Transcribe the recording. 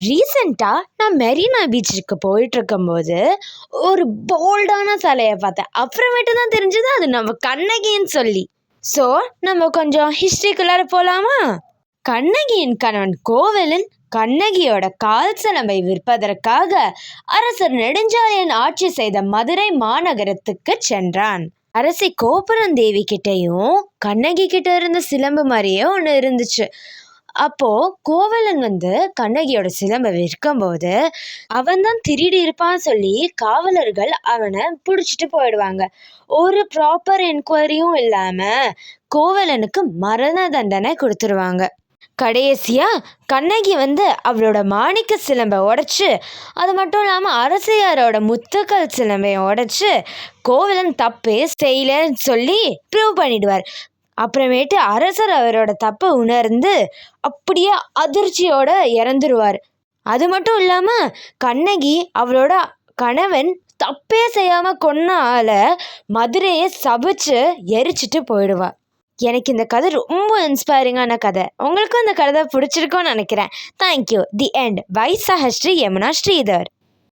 ரீசெண்டாக நான் மெரினா பீச்சுக்கு போயிட்டு இருக்கும்போது ஒரு போல்டான சிலையை பார்த்தேன். அப்புறமேட்டு தான் தெரிஞ்சது அது நம்ம கண்ணகின்னு சொல்லி. ஸோ நம்ம கொஞ்சம் ஹிஸ்ட்ரிக்குள்ளார போகலாமா? கண்ணகியின் கணவன் கோவலன் கண்ணகியோட கால் சிலம்பை விற்பதற்காக அரசர் நெடுஞ்சாலையன் ஆட்சி செய்த மதுரை மாநகரத்துக்கு சென்றான். அரசி கோபுரந்தேவி கிட்டையும் கண்ணகி கிட்ட இருந்த சிலம்பு மாதிரியே ஒன்று இருந்துச்சு. அப்போ கோவலன் கண்ணகியோட சிலம்பை விற்கும்போது அவன் தான் திருடி இருப்பான்னு சொல்லி காவலர்கள் அவனை பிடிச்சிட்டு போயிடுவாங்க. ஒரு ப்ராப்பர் என்கொயரியும் இல்லாம கோவலனுக்கு மரண தண்டனை கொடுத்துருவாங்க. கடைசியா கண்ணகி அவளோட மாணிக்க சிலம்பை உடைச்சு, அது மட்டும் இல்லாமல் அரசியாரோட முத்துக்கள் சிலம்பையை உடைச்சு கோவலன் தப்பே செய்யலன்னு சொல்லி ப்ரூவ் பண்ணிடுவார். அப்புறமேட்டு அரசர் அவரோட தப்பை உணர்ந்து அப்படியே அதிர்ச்சியோட இறந்துருவார். அது மட்டும் இல்லாமல் கண்ணகி அவளோட கணவன் தப்பே செய்யாமல் கொன்ன ஆளை மதுரையை சபிச்சு எரிச்சிட்டு போயிடுவா. எனக்கு இந்த கதை ரொம்ப இன்ஸ்பைரிங்கான கதை. உங்களுக்கும் இந்த கதை பிடிச்சிருக்கோன்னு நினைக்கிறேன். Thank you. The end. By Sahasri Yamuna Sridhar.